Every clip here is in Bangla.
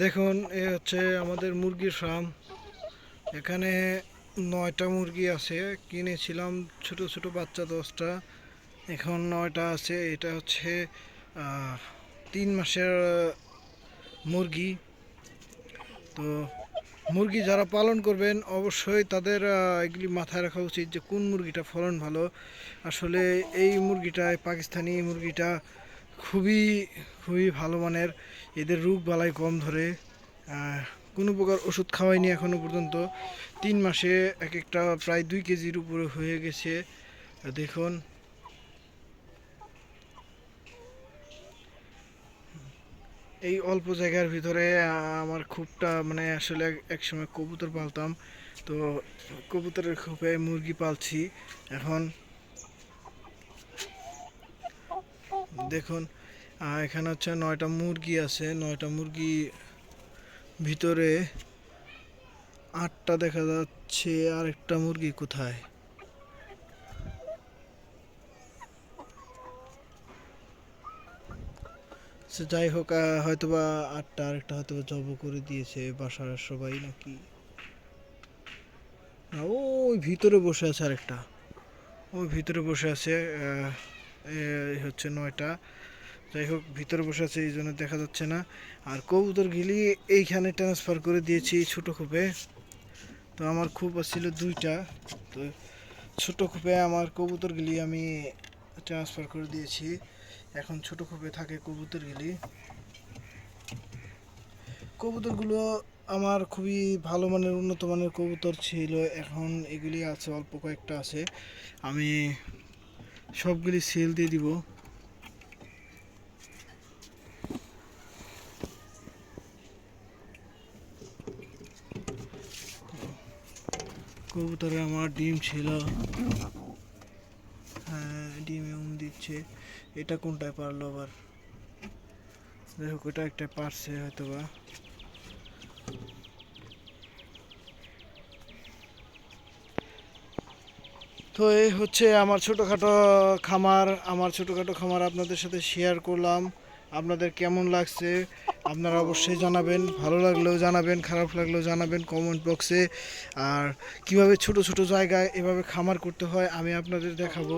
দেখুন, এ হচ্ছে আমাদের মুরগির ফার্ম। এখানে 9টা মুরগি আছে। কিনেছিলাম ছোট ছোট বাচ্চা 10টা, এখন 9টা আছে। এটা হচ্ছে 3 মাসের মুরগি। তো মুরগি যারা পালন করবেন অবশ্যই তাদের এগুলি মাথায় রাখা উচিত যে কোন মুরগিটা ফলন ভালো। আসলে এই মুরগিটায় পাকিস্তানি মুরগিটা খুবই খুবই ভালো মানের। এদের রোগ বালাই কম ধরে। আহ, কোনো প্রকার ওষুধ খাওয়াইনি এখনো পর্যন্ত। 3 মাসে এক একটা প্রায় 2 কেজির উপরে হয়ে গেছে। দেখুন, এই অল্প জায়গার ভিতরে আমার খুবটা মানে আসলে এক সময় কবুতর পালতাম। তো কবুতরের খোপে মুরগি পালছি এখন। দেখুন, এখানে হচ্ছে 9টা মুরগি আছে। 9টা মুরগি ভিতরে 8টা দেখা যাচ্ছে। আর একটা মুরগি কোথায়? সে যাই হোক, হয়তোবা 8টা, আরেকটা হয়তো জব করে দিয়েছে বাসার সবাই নাকি। ওই ভিতরে বসে আছে আরেকটা। ওই ভিতরে বসে আছে। এই হচ্ছে 9টা। যাই হোক, ভিতরে বসে আছে এই জন্য দেখা যাচ্ছে না। আর কবুতর গিলি এইখানে ট্রান্সফার করে দিয়েছি ছোট খোপে। তো আমার খোপ ছিল 2টা। তো ছোট খোপে আমার কবুতরগুলি আমি ট্রান্সফার করে দিয়েছি। এখন ছোট খোপে থাকে কবুতরগুলি। কবুতরগুলো আমার খুবই ভালো মানের উন্নত মানের কবুতর ছিল। এখন এগুলি আছে, অল্প কয়েকটা আছে। আমি সবগুলি সেল দিয়ে দিব। কবুতরে আমার ডিম ছিল। হ্যাঁ, ডিমে দিচ্ছে। এটা কোনটায় পারলো আবার? দেখো, ওটা একটা পারছে হয়তোবা। তো এই হচ্ছে আমার ছোটোখাটো খামার। আপনাদের সাথে শেয়ার করলাম। আপনাদের কেমন লাগছে আপনারা অবশ্যই জানাবেন। ভালো লাগলেও জানাবেন, খারাপ লাগলেও জানাবেন কমেন্ট বক্সে। আর কিভাবে ছোট ছোট জায়গায় এভাবে খামার করতে হয় আমি আপনাদের দেখাবো।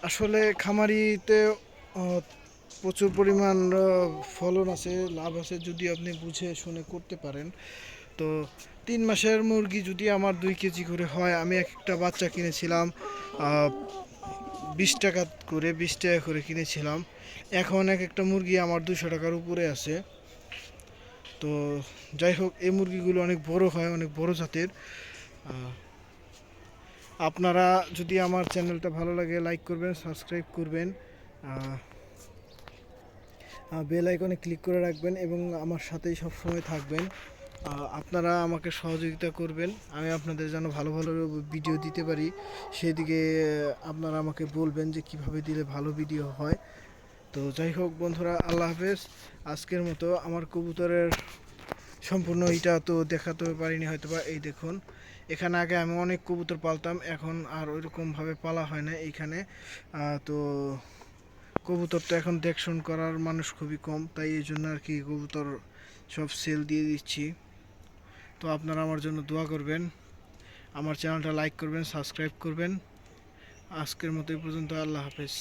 আসলে খামারিতে প্রচুর পরিমাণ ফলন আছে, লাভ আছে যদি আপনি বুঝে শুনে করতে পারেন। তো 3 মাসের মুরগি যদি আমার 2 কেজি করে হয়, আমি একটা বাচ্চা কিনেছিলাম 20 টাকা করে, 20 টাকা করে কিনেছিলাম। এখন এক একটা মুরগি আমার 200 টাকার উপরে আছে। তো যাই হোক, এই মুরগিগুলো অনেক বড় হয়, অনেক বড় জাতের। আপনারা যদি আমার চ্যানেলটা ভালো লাগে লাইক করবেন, সাবস্ক্রাইব করবেন, বেল আইকনে ক্লিক করে রাখবেন এবং আমার সাথেই সবসময় থাকবেন। আপনারা আমাকে সহযোগিতা করবেন, আমি আপনাদের যেন ভালো ভালো ভিডিও দিতে পারি। সেদিকে আপনারা আমাকে বলবেন যে কিভাবে দিলে ভালো ভিডিও হয়। তো যাই হোক বন্ধুরা, আল্লাহ হাফেজ। আজকের মতো আমার কবুতরের সম্পূর্ণ এটা তো দেখাতে পারিনি হয়তোবা। এই দেখুন, এখানে আগে আমি অনেক কবুতর পালতাম, এখন আর ওইরকমভাবে পালা হয় না এইখানে। তো কবুতর তো এখন দেখশন করার মানুষ খুবই কম, তাই এই জন্য আর কি কবুতর সব সেল দিয়ে দিচ্ছি। তো আপনারা আমার জন্য দোয়া করবেন, আমার চ্যানেলটা লাইক করবেন, সাবস্ক্রাইব করবেন। আজকের মতো এই পর্যন্ত। আল্লাহ হাফেজ।